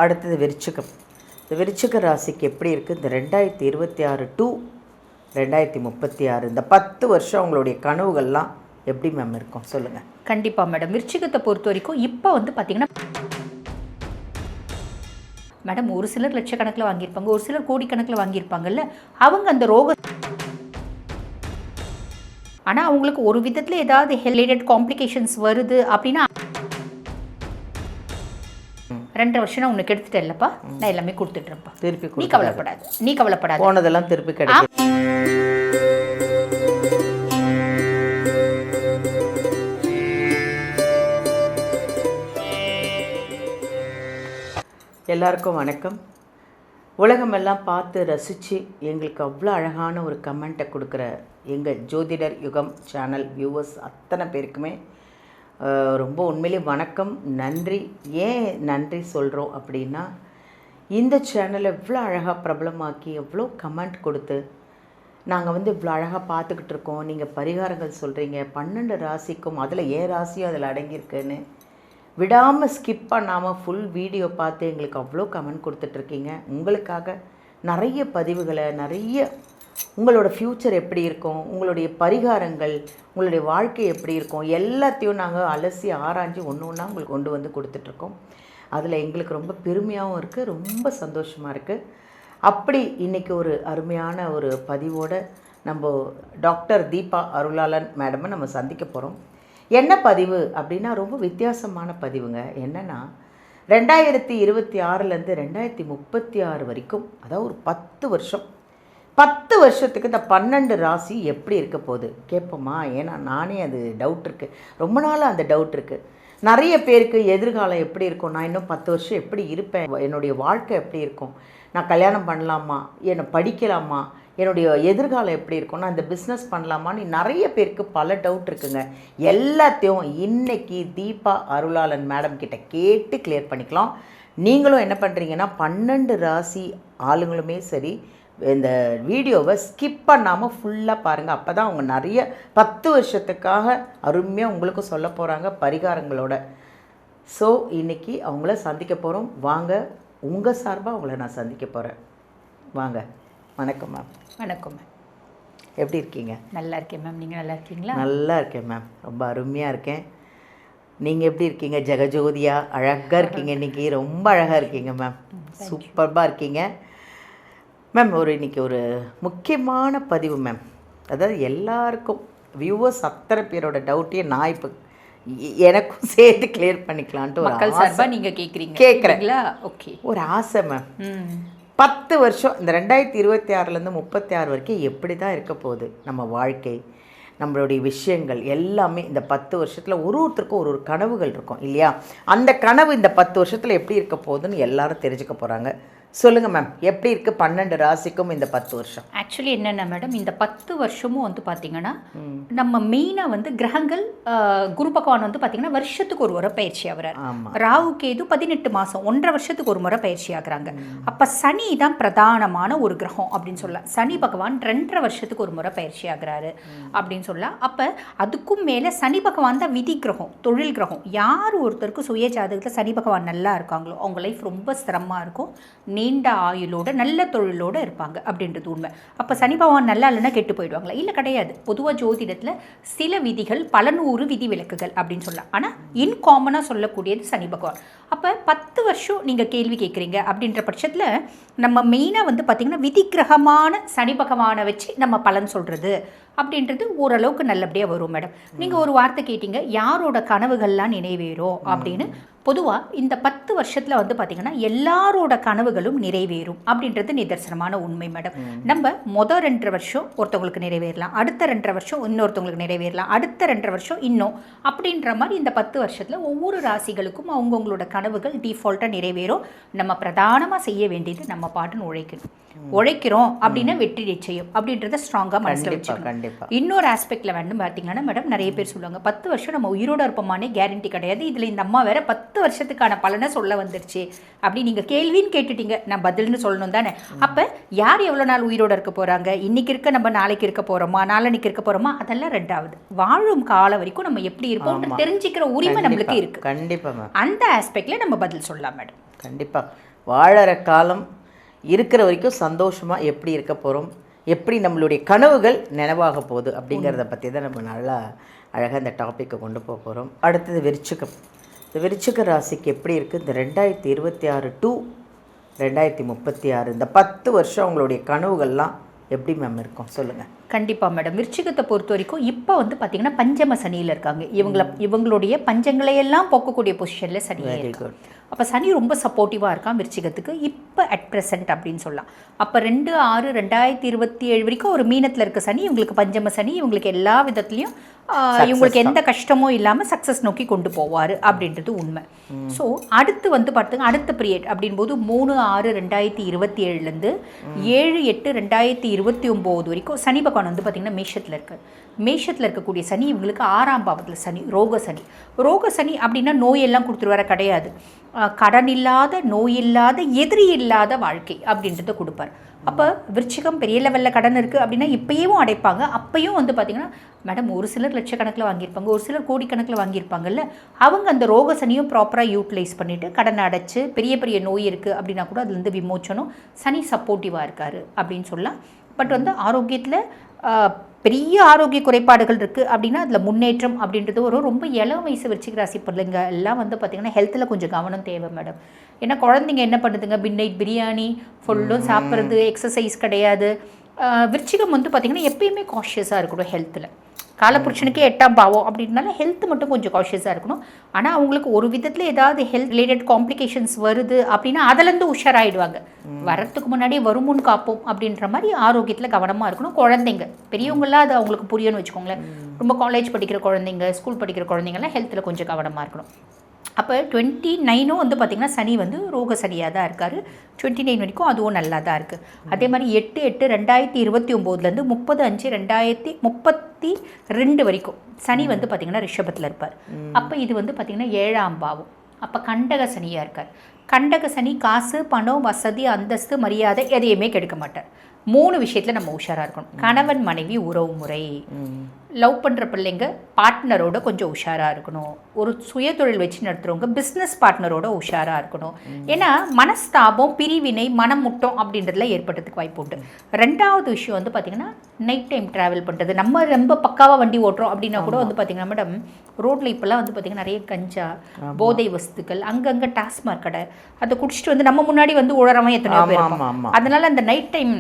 அடுத்தது விருச்சிகம். இந்த விருச்சிக ராசிக்கு எப்படி இருக்குது இந்த 2026 டு 2036 இந்த 10 வருஷம் உங்களுடைய கனவுகள்லாம் எப்படி மேம் இருக்கும் சொல்லுங்கள். கண்டிப்பாக மேடம். விருச்சிகத்தை பொறுத்த வரைக்கும் இப்போ வந்து பார்த்திங்கன்னா மேடம் ஒரு சிலர் லட்சக்கணக்கில் வாங்கியிருப்பாங்க, ஒரு சிலர் கோடிக்கணக்கில் வாங்கியிருப்பாங்கல்ல, அவங்க அந்த ஆனால் அவங்களுக்கு ஒரு விதத்தில் ஏதாவது ரிலேட்டட் காம்ப்ளிகேஷன்ஸ் வருது அப்படின்னா 2 வருஷம் நான் உனக்கு எடுத்துட்டேன் இல்லப்பா, நான் எல்லாமே கொடுத்துட்றேன்ப்பா, திருப்பி நீ கவலைப்படாது போனதெல்லாம் திருப்பி கிடைக்கும். எல்லாருக்கும் வணக்கம். உலகமெல்லாம் பார்த்து ரசித்து எங்களுக்கு அவ்வளோ அழகான ஒரு கமெண்ட்டை கொடுக்குற எங்கள் ஜோதிடர் யுகம் சேனல் வியூவர்ஸ் அத்தனை பேருக்குமே ரொம்ப உண்மையிலே வணக்கம், நன்றி. ஏன் நன்றி சொல்கிறோம் அப்படின்னா, இந்த சேனலை இவ்வளோ அழகாக பிரபலமாக்கி எவ்வளோ கமெண்ட் கொடுத்து நாங்கள் வந்து இவ்வளோ அழகாக பார்த்துக்கிட்டு இருக்கோம், நீங்கள் பரிகாரங்கள் சொல்கிறீங்க, 12 ராசிக்கும் அதில் ஏன் ராசியும் அதில் அடங்கியிருக்குன்னு விடாமல் ஸ்கிப் பண்ணாமல் ஃபுல் வீடியோ பார்த்து எங்களுக்கு அவ்வளோ கமெண்ட் கொடுத்துட்ருக்கீங்க. உங்களுக்காக நிறைய பதிவுகளை, நிறைய உங்களோட ஃப்யூச்சர் எப்படி இருக்கும், உங்களுடைய பரிகாரங்கள், உங்களுடைய வாழ்க்கை எப்படி இருக்கும் எல்லாத்தையும் நாங்கள் அலசி ஆராய்ஞ்சு ஒன்று ஒன்றா உங்களுக்கு கொண்டு வந்து கொடுத்துட்ருக்கோம். அதில் எங்களுக்கு ரொம்ப பெருமையாகவும் இருக்குது, ரொம்ப சந்தோஷமாக இருக்குது. அப்படி இன்றைக்கி ஒரு அருமையான ஒரு பதிவோடு நம்ம டாக்டர் தீபா அருளாளன் மேடமை நம்ம சந்திக்க போகிறோம். என்ன பதிவு அப்படின்னா ரொம்ப வித்தியாசமான பதிவுங்க. என்னென்னா 2026லேருந்து 2036 வரைக்கும், அதாவது ஒரு 10 வருஷத்துக்கு இந்த 12 ராசி எப்படி இருக்க போகுது கேட்போமா? ஏன்னா நானே அது டவுட் இருக்குது, ரொம்ப நாளாக அந்த டவுட் இருக்குது. நிறைய பேருக்கு எதிர்காலம் எப்படி இருக்கும், நான் இன்னும் 10 வருஷம் எப்படி இருப்பேன், என்னுடைய வாழ்க்கை எப்படி இருக்கும், நான் கல்யாணம் பண்ணலாமா, என்னை படிக்கலாமா, என்னுடைய எதிர்காலம் எப்படி இருக்கும், நான் இந்த பிஸ்னஸ் பண்ணலாமான்னு நிறைய பேருக்கு பல டவுட் இருக்குங்க. எல்லாத்தையும் இன்றைக்கி தீபா அருளாளன் மேடம் கிட்ட கேட்டு கிளியர் பண்ணிக்கலாம். நீங்களும் என்ன பண்ணுறீங்கன்னா 12 ராசி ஆளுங்களுமே சரி இந்த வீடியோவை ஸ்கிப் பண்ணாமல் ஃபுல்லாக பாருங்கள். அப்போ தான் அவங்க நிறைய 10 வருஷத்துக்காக அருமையாக உங்களுக்கும் சொல்ல போகிறாங்க பரிகாரங்களோட. ஸோ இன்றைக்கி அவங்கள சந்திக்க போகிறோம். வாங்க, உங்கள் சார்பாக அவங்கள நான் சந்திக்க போகிறேன். வாங்க. வணக்கம் மேம். வணக்கம் மேம். எப்படி இருக்கீங்க? நல்லா இருக்கேன் மேம். நீங்கள் நல்லா இருக்கீங்களா? நல்லா இருக்கேன் மேம், ரொம்ப அருமையாக இருக்கேன். நீங்கள் எப்படி இருக்கீங்க? ஜெகஜோதியாக அழகாக இருக்கீங்க. இன்றைக்கி ரொம்ப அழகாக இருக்கீங்க மேம், சூப்பர்பாக இருக்கீங்க மேம். இன்றைக்கி ஒரு முக்கியமான பதிவு மேம். அதாவது எல்லாருக்கும் வியூவர்ஸ் அத்தனை பேரோட டவுட்டையும் நான் இப்போ எனக்கும் சேர்த்து கிளியர் பண்ணிக்கலான்ட்டு ஒரு ஆசை. நீங்கள் கேட்குறீங்களா? ஓகே, ஒரு ஆசை மேம். 10 வருஷம் இந்த 2026லேருந்து 36 வரைக்கும் எப்படி தான் இருக்க போகுது நம்ம வாழ்க்கை, நம்மளுடைய விஷயங்கள் எல்லாமே இந்த 10 வருஷத்தில் ஒருத்தருக்கும் ஒரு கனவுகள் இருக்கும் இல்லையா? அந்த கனவு இந்த 10 வருஷத்தில் எப்படி இருக்க போகுதுன்னு எல்லாரும் தெரிஞ்சுக்க போகிறாங்க. சொல்லுங்கள் மேம், எப்படி இருக்குது 12 ராசிக்கும் இந்த 10 வருஷம்? ஆக்சுவலி என்னென்ன மேடம், இந்த 10 வருஷமும் வந்து பார்த்திங்கன்னா நம்ம மெயினாக வந்து கிரகங்கள், குரு பகவான் வந்து பார்த்திங்கன்னா வருஷத்துக்கு ஒரு முறை பயிற்சி ஆகிறார். ராகு கேது 18 மாதம் 1.5 வருஷத்துக்கு ஒரு முறை பயிற்சி ஆகுறாங்க. அப்போ சனி தான் பிரதானமான ஒரு கிரகம் அப்படின்னு சொல்லலாம். சனி பகவான் 2.5 வருஷத்துக்கு ஒரு முறை பயிற்சி ஆகுறாரு அப்படின்னு சொல்லலாம். அப்போ அதுக்கும் மேலே சனி பகவான் தான் விதி கிரகம், தொழில் கிரகம். யார் ஒருத்தருக்கு சுய ஜாதகத்தில் சனி பகவான் நல்லா இருக்காங்களோ அவங்க லைஃப் ரொம்ப சிரமமாக இருக்கும், நீண்ட ஆயுளோட நல்ல தொழிலோடு இருப்பாங்க அப்படின்றது உண்மை. அப்போ சனி பகவான் நல்லா இல்லைன்னா கெட்டு போயிடுவாங்களா? இல்லை, கிடையாது. பொதுவாக ஜோதிடத்தில் சில விதிகள், பல 100 விதி விலக்குகள் அப்படின்னு சொல்லலாம். ஆனால் இன்காமனாக சொல்லக்கூடியது சனி பகவான். அப்போ 10 வருஷம் நீங்கள் கேள்வி கேட்குறீங்க அப்படின்ற பட்சத்தில் நம்ம மெயினாக வந்து பார்த்திங்கன்னா விதி கிரகமான சனி பகவானை வச்சு நம்ம பலன் சொல்கிறது அப்படின்றது ஓரளவுக்கு நல்லபடியாக வரும் மேடம். நீங்கள் ஒரு வார்த்தை கேட்டீங்க, யாரோட கனவுகள்லாம் நிறைவேறும் அப்படின்னு. பொதுவாக இந்த 10 வருஷத்தில் வந்து பார்த்திங்கன்னா எல்லாரோட கனவுகளும் நிறைவேறும் அப்படின்றது நிதர்சனமான உண்மை மேடம். நம்ம மொதல் 2.5 வருஷம் ஒருத்தவங்களுக்கு நிறைவேறலாம், அடுத்த 2.5 வருஷம் இன்னொருத்தவங்களுக்கு நிறைவேறலாம், அடுத்த 2.5 வருஷம் இன்னும் அப்படின்ற மாதிரி இந்த 10 வருஷத்தில் ஒவ்வொரு ராசிகளுக்கும் அவங்கவுங்களோட கனவுகள் டிஃபால்ட்டாக நிறைவேறும். நம்ம பிரதானமாக செய்ய வேண்டியது நம்ம பாட்டுன்னு உழைக்கிறோம் அப்படின்னா வெற்றி நிச்சயம் அப்படின்றத ஸ்ட்ராங்காக மனசில் வச்சுக்கணும். இன்னொரு ஆஸ்பெக்டில் வேண்டும் பார்த்தீங்கன்னா மேடம், நிறைய பேர் சொல்லுவாங்க 10 வருஷம் நம்ம உயிரோடு இருப்போமானே கேரண்டி கிடையாது, இதில் இந்த அம்மா வேற 10 வருஷத்துக்கான பலனை சொல்ல வந்துருச்சு அப்படி நீங்கள் கேள்வின்னு கேட்டுட்டீங்க, நான் பதில்னு சொல்லணும் தானே. அப்போ யார் எவ்வளோ நாள் உயிரோடு இருக்க போகிறாங்க, இன்றைக்கி இருக்க நம்ம நாளைக்கு இருக்க போகிறோமா, நாளைக்கு இருக்க போகிறோமா, அதெல்லாம் ரெண்டாவது. வாழும் காலம் வரைக்கும் நம்ம எப்படி இருப்போம் தெரிஞ்சுக்கிற உரிமை நம்மளுக்கு இருக்குது. கண்டிப்பாக அந்த ஆஸ்பெக்டில் நம்ம பதில் சொல்லலாம் மேடம். கண்டிப்பாக வாழற காலம் இருக்கிற வரைக்கும் சந்தோஷமாக எப்படி இருக்க போகிறோம், எப்படி நம்மளுடைய கனவுகள் நினைவாக போகுது அப்படிங்கிறத பற்றி தான் நம்ம நல்லா அழகாக இந்த டாப்பிக்கை கொண்டு போக போகிறோம். அடுத்தது விருச்சிகம். இந்த விருச்சிக ராசிக்கு எப்படி இருக்குது இந்த 2026 to 2036 இந்த 10 வருஷம் உங்களுடைய கனவுகள்லாம் எப்படி மேம் இருக்கும் சொல்லுங்கள். கண்டிப்பாக மேடம். விருச்சிகத்தை பொறுத்த வரைக்கும் இப்போ வந்து பார்த்திங்கன்னா பஞ்சம சனியில் இருக்காங்க. இவங்களுடைய பஞ்சங்களையெல்லாம் போக்கக்கூடிய பொசிஷனில் சனி இருக்கு. அப்போ சனி ரொம்ப சப்போர்ட்டிவாக இருக்கான் விருச்சிகத்துக்கு இப்போ அட் ப்ரெசென்ட் அப்படின்னு சொல்லலாம். அப்போ 2/6/2027 வரைக்கும் ஒரு மீனத்தில் இருக்க சனி இவங்களுக்கு பஞ்சம சனி, இவங்களுக்கு எல்லா விதத்துலேயும் இவங்களுக்கு எந்த கஷ்டமும் இல்லாமல் சக்ஸஸ் நோக்கி கொண்டு போவார் அப்படின்றது உண்மை. ஸோ அடுத்து வந்து பார்த்துங்க, அடுத்த பீரியட் அப்படின்போது 3/6/2027 7/8/2029 வரைக்கும் சனி பகவான் வந்து பார்த்திங்கன்னா மேஷத்தில் இருக்கார். மேஷத்தில் இருக்கக்கூடிய சனி இவங்களுக்கு 6ஆம் பாவத்தில் சனி, ரோக சனி. ரோக சனி அப்படின்னா நோயெல்லாம் கொடுத்துருவார கிடையாது, கடன் இல்லாத, நோய் இல்லாத, எதிரி இல்லாத வாழ்க்கை அப்படின்றத கொடுப்பார். அப்போ விருச்சிகம் பெரிய லெவலில் கடன் இருக்குது அப்படின்னா இப்போயும் அடைப்பாங்க. அப்பையும் வந்து பார்த்திங்கன்னா மேடம் ஒரு சிலர் லட்சக்கணக்கில் வாங்கியிருப்பாங்க, ஒரு சிலர் கோடிக்கணக்கில் வாங்கியிருப்பாங்கல்ல, அவங்க அந்த ரோக சனியும் ப்ராப்பராக யூட்டிலைஸ் பண்ணிவிட்டு கடனை அடைச்சி பெரிய பெரிய நோய் இருக்குது அப்படின்னா கூட அதுலேருந்து விமோச்சனம் சனி சப்போர்ட்டிவாக இருக்கார் அப்படின்னு சொல்லலாம். பட் வந்து ஆரோக்கியத்தில் பெரிய ஆரோக்கிய குறைபாடுகள் இருக்குது அப்படின்னா அதில் முன்னேற்றம் அப்படின்றது ஒரு ரொம்ப இளம் வயசு விருச்சிக ராசி பிள்ளைங்க எல்லாம் வந்து பார்த்திங்கன்னா ஹெல்த்தில் கொஞ்சம் கவனம் தேவை மேடம். ஏன்னா குழந்தைங்க என்ன பண்ணுதுங்க, மிட்நைட் பிரியாணி ஃபுல்லும் சாப்பிட்றது, எக்ஸசைஸ் கிடையாது. விருச்சிகம் வந்து பார்த்திங்கன்னா எப்பயுமே காஷியஸாக இருக்கணும் ஹெல்த்தில். காலப்புருஷனுக்கே 8ஆம் பாவம் அப்படின்னால ஹெல்த் மட்டும் கொஞ்சம் காஷியஸாக இருக்கணும். ஆனால் அவங்களுக்கு ஒரு விதத்தில் ஏதாவது ஹெல்த் ரிலேட்டட் காம்ப்ளிகேஷன்ஸ் வருது அப்படின்னா அதிலேருந்து உஷாராயிடுவாங்க. வரத்துக்கு முன்னாடியே வருமுன் காப்போம் அப்படின்ற மாதிரி ஆரோக்கியத்தில் கவனமாக இருக்கணும். குழந்தைங்க பெரியவங்களாம் அது அவங்களுக்கு புரியணும்னு வச்சுக்கோங்களேன். ரொம்ப காலேஜ் படிக்கிற குழந்தைங்க, ஸ்கூல் படிக்கிற குழந்தைங்கலாம் ஹெல்த்தில் கொஞ்சம் கவனமாக இருக்கணும். அப்போ 29 வந்து பார்த்திங்கன்னா சனி வந்து ரோக சனியாக தான் இருக்கார். 29 வரைக்கும் அதுவும் நல்லா தான் இருக்குது. அதே மாதிரி 8/8/2029 30/5/2032 வரைக்கும் சனி வந்து பார்த்திங்கன்னா ரிஷபத்தில் இருப்பார். அப்போ இது வந்து பார்த்திங்கன்னா 7ஆம் பாவம். அப்போ கண்டக சனியாக இருக்கார். கண்டக சனி காசு, பணம், வசதி, அந்தஸ்து, மரியாதை எதையுமே கெடுக்க மாட்டார். 3 விஷயத்தில் நம்ம உஷாராக இருக்கணும். கணவன் மனைவி உறவு முறை, லவ் பண்ணுற பிள்ளைங்க பார்ட்னரோட கொஞ்சம் உஷாராக இருக்கணும். ஒரு சுயதொழில் வச்சு நடத்துகிறவங்க பிஸ்னஸ் பார்ட்னரோட உஷாராக இருக்கணும். ஏன்னா மனஸ்தாபம், பிரிவினை, மனமுட்டம் அப்படின்றதுல ஏற்படுறதுக்கு வாய்ப்பு உண்டு. 2வது விஷயம் வந்து பார்த்திங்கன்னா நைட் டைம் ட்ராவல் பண்ணுறது. நம்ம ரொம்ப பக்காவாக வண்டி ஓட்டுறோம் அப்படின்னா கூட வந்து பார்த்திங்கன்னா மேடம் ரோட்டில் இப்போல்லாம் வந்து பார்த்திங்கன்னா நிறைய கஞ்சா, போதை வஸ்துக்கள், அங்கங்கே டாஸ்மாக் கடை, அதை குடிச்சிட்டு வந்து நம்ம முன்னாடி வந்து உழறவன் எத்தனையோ பேர். அதனால அந்த நைட் டைம்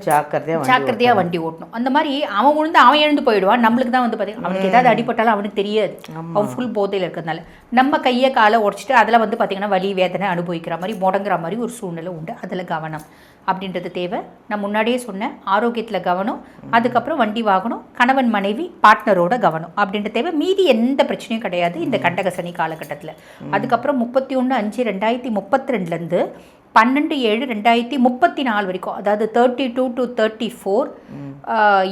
ஜாக்கிரதையாக வண்டி ஓட்டணும். அந்த மாதிரி அவன் விழுந்து அவன் எழுந்து போயிடுவான். நம்மளுக்கு தான் வந்து பார்த்தீங்கன்னா அவனுக்கு ஏதாவது அடிபட்டாலும் அவனுக்கு தெரியாது, அவன் ஃபுல் போதையில் இருக்கிறதுனால. நம்ம கையை காலை உடச்சிட்டு அதில் வந்து பார்த்திங்கன்னா வலி வேதனை அனுபவிக்கிற மாதிரி முடங்குற மாதிரி ஒரு சூழ்நிலை உண்டு. அதில் கவனம் அப்படின்றது தேவை. நான் முன்னாடியே சொன்னேன், ஆரோக்கியத்தில் கவனம், அதுக்கப்புறம் வண்டி வாகனம், கணவன் மனைவி பார்ட்னரோட கவனம் அப்படின்ற தேவை. மீதி எந்த பிரச்சனையும் கிடையாது இந்த கண்டக சனி காலகட்டத்தில். அதுக்கப்புறம் 31/5/2032 12/7/2034 வரைக்கும், அதாவது 32 to 34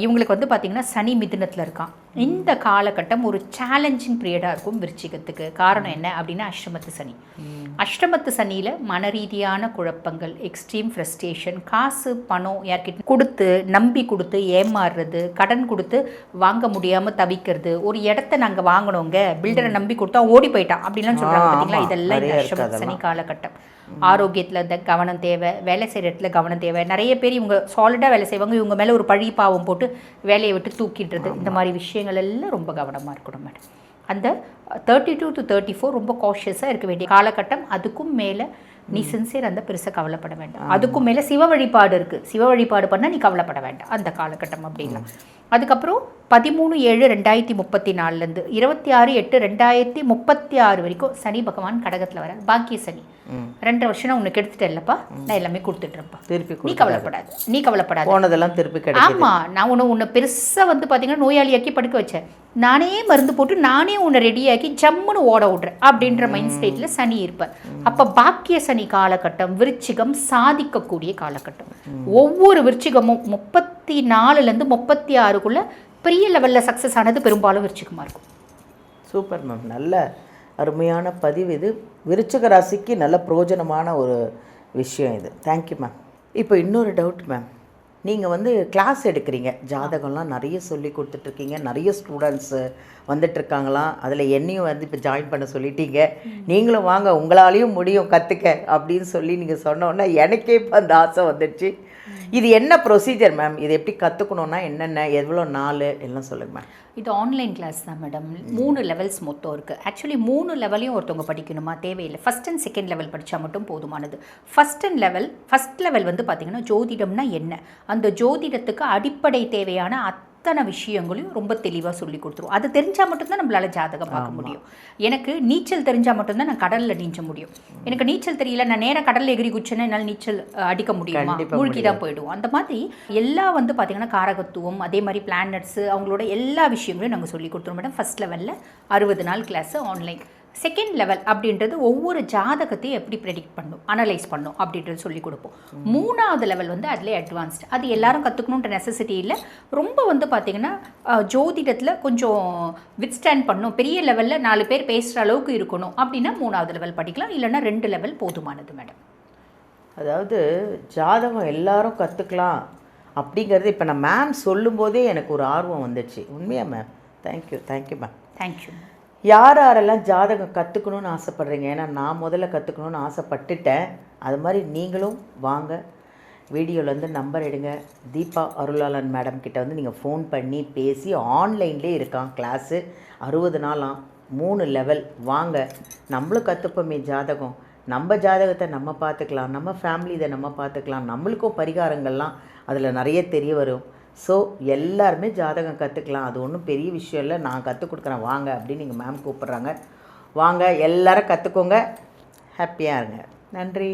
இவங்களுக்கு வந்து பார்த்திங்கன்னா சனி மிதுனத்தில் இருக்கான். இந்த காலகட்டம் ஒரு சேலஞ்சிங் பீரியடாக இருக்கும் விருச்சிகத்துக்கு. காரணம் என்ன அப்படின்னா அஷ்டமத்து சனி. அஷ்டமத்து சனியில் மன ரீதியான குழப்பங்கள், எக்ஸ்ட்ரீம் ஃப்ரஸ்ட்ரேஷன், காசு பணம் யார்கிட்ட கொடுத்து நம்பி கொடுத்து ஏமாறுறது, கடன் கொடுத்து வாங்க முடியாமல் தவிக்கிறது, ஒரு இடத்த நாங்கள் வாங்கினோங்க பில்டரை நம்பி கொடுத்தா ஓடி போயிட்டான் அப்படின்லாம் சொல்கிறாங்க பார்த்தீங்களா. இதெல்லாம் இந்த அஷ்டமத்து சனி காலகட்டம். ஆரோக்கியத்தில் இந்த கவனம் தேவை, வேலை செய்கிற இடத்துல கவனம் தேவை. நிறைய பேர் இவங்க சாலிடாக வேலை செய்வாங்க, இவங்க மேலே ஒரு பழி பாவம் போட்டு வேலையை விட்டு தூக்கிடுறது, இந்த மாதிரி விஷயங்கள் எல்லாம் ரொம்ப கவனமாக இருக்கணும் மேடம். அந்த 32 to 34 ரொம்ப காஷியஸாக இருக்க வேண்டிய காலகட்டம். அதுக்கும் மேலே நீ சின்சியர் அந்த பெருசாக கவலைப்பட வேண்டாம். அதுக்கும் மேலே சிவ வழிபாடு இருக்குது, சிவ வழிபாடு பண்ணால் நீ கவலைப்பட வேண்டாம் அந்த காலகட்டம் அப்படின்னா. அதுக்கப்புறம் 13/7/2034 26/8/2036 வரைக்கும் சனி பகவான் கடகத்தில் வர பாக்கிய சனி. 2 வருஷம் நான் உனக்கு எடுத்துட்டேன் இல்லைப்பா, நான் எல்லாமே கொடுத்துட்றேன்ப்பா, திருப்பி நீ கவலைப்படாது, நீ கவலைப்படாது, போனதெல்லாம் திருப்பி கிடைக்கும். ஆமாம், நான் உன்னை பெருசாக வந்து பார்த்தீங்கன்னா நோயாளியாக்கி படுக்க வச்சேன், நானே மருந்து போட்டு நானே உன்னை ரெடியாக்கி ஜம்முன்னு ஓட விட்றேன் அப்படின்ற மைண்ட் ஸ்டேட்டில் சனி இருப்பார். அப்போ பாக்கிய சனி காலகட்டம் விருச்சிகம் சாதிக்கக்கூடிய காலகட்டம். ஒவ்வொரு விருச்சிகமும் 34 36 பெரிய லெவலில் சக்ஸஸ் ஆனது பெரும்பாலும் விருச்சிகமாக இருக்கும். சூப்பர் மேம், நல்ல அருமையான பதிவு இது. விருச்சிக ராசிக்கு நல்ல பிரயோஜனமான ஒரு விஷயம் இது. Thank you ma'am. இப்போ இன்னொரு டவுட் மேம், நீங்கள் வந்து கிளாஸ் எடுக்கிறீங்க, ஜாதகம்லாம் நிறைய சொல்லி கொடுத்துட்ருக்கீங்க, நிறைய ஸ்டூடெண்ட்ஸு வந்துட்டுருக்காங்களாம், அதில் என்னையும் வந்து இப்போ ஜாயின் பண்ண சொல்லிட்டீங்க, நீங்களும் வாங்க உங்களாலேயும் முடியும் கற்றுக்க அப்படின்னு சொல்லி நீங்கள் சொன்னோன்னா எனக்கே இப்போ அந்த ஆசை வந்துடுச்சு. இது என்ன ப்ரொசீஜர் மேம்? இது எப்படி கற்றுக்கணுன்னா என்னென்ன, எவ்வளோ நாள் எல்லாம் சொல்லுங்க மேம். இது ஆன்லைன் கிளாஸ் தான் மேடம். 3 லெவல்ஸ் மொத்தம் இருக்குது. ஆக்சுவலி 3 லெவலையும் ஒருத்தவங்க படிக்கணுமா தேவையில்லை. ஃபஸ்ட் அண்ட் செகண்ட் லெவல் படித்தா மட்டும் போதுமானது. ஃபஸ்ட் லெவல் வந்து பார்த்திங்கன்னா ஜோதிடம்னா என்ன, அந்த ஜோதிடத்துக்கு அடிப்படை தேவையான அத்தனை விஷயங்களையும் ரொம்ப தெளிவாக சொல்லி கொடுத்துருவோம். அது தெரிஞ்சால் மட்டும்தான் நம்மளால் ஜாதகம் பார்க்க முடியும். எனக்கு நீச்சல் தெரிஞ்சால் மட்டும்தான் நான் கடலில் நீஞ்ச முடியும். எனக்கு நீச்சல் தெரியல, நான் நேராக கடலில் எகிரி குச்சேன்னா என்னால் நீச்சல் அடிக்க முடியுமா? மூழ்கி தான் போயிடுவோம். அந்த மாதிரி எல்லாம் வந்து பார்த்திங்கன்னா காரகத்துவம், அதே மாதிரி பிளானட்ஸு, அவங்களோட எல்லா விஷயங்களையும் நாங்கள் சொல்லி கொடுத்துருவோம் மேடம். ஃபஸ்ட் லெவலில் 60 நாள் கிளாஸு ஆன்லைன். செகண்ட் லெவல் அப்படின்றது ஒவ்வொரு ஜாதகத்தையும் எப்படி ப்ரெடிக்ட் பண்ணும், அனலைஸ் பண்ணும் அப்படின்றது சொல்லி கொடுப்போம். 3வது லெவல் வந்து அதிலே அட்வான்ஸ்டு. அது எல்லாரும் கற்றுக்கணுன்ற நெசசிட்டி இல்லை. ரொம்ப வந்து பார்த்திங்கன்னா ஜோதிடத்தில் கொஞ்சம் வித்ஸ்டாண்ட் பண்ணணும், பெரிய லெவலில் 4 பேர் பேசுகிற அளவுக்கு இருக்கணும் அப்படின்னா 3வது லெவல் படிக்கலாம், இல்லைன்னா 2 லெவல் போதுமானது மேடம். அதாவது ஜாதகம் எல்லாரும் கற்றுக்கலாம் அப்படிங்கிறது இப்போ நான் மேம் சொல்லும்போதே எனக்கு ஒரு ஆர்வம் வந்துடுச்சு. உண்மையா மேம்? Thank you ma'am. தேங்க்யூ. யாரெல்லாம் ஜாதகம் கற்றுக்கணுன்னு ஆசைப்பட்றீங்க, ஏன்னா நான் முதல்ல கற்றுக்கணுன்னு ஆசைப்பட்டுட்டேன், அது மாதிரி நீங்களும் வாங்க, வீடியோவில் வந்து நம்பர் எடுங்க, தீபா அருளாளன் மேடம் கிட்ட வந்து நீங்கள் ஃபோன் பண்ணி பேசி, ஆன்லைன்லேயே இருக்கான் கிளாஸு, 60 நாளாம், 3 லெவல். வாங்க, நம்மளும் கற்றுப்போமே ஜாதகம், நம்ம ஜாதகத்தை நம்ம பார்த்துக்கலாம், நம்ம ஃபேமிலி இதை நம்ம பார்த்துக்கலாம், நம்மளுக்கும் பரிகாரங்கள்லாம் அதில் நிறைய தெரிய வரும். ஸோ எல்லாருமே ஜாதகம் கற்றுக்கலாம், அது ஒன்றும் பெரிய விஷயம் இல்லை, நான் கற்றுக் கொடுக்குறேன் வாங்க அப்படின்னு நீங்கள் மேம் கூப்பிட்றாங்க. வாங்க எல்லாரும் கற்றுக்கோங்க, ஹாப்பியாக இருங்க. நன்றி.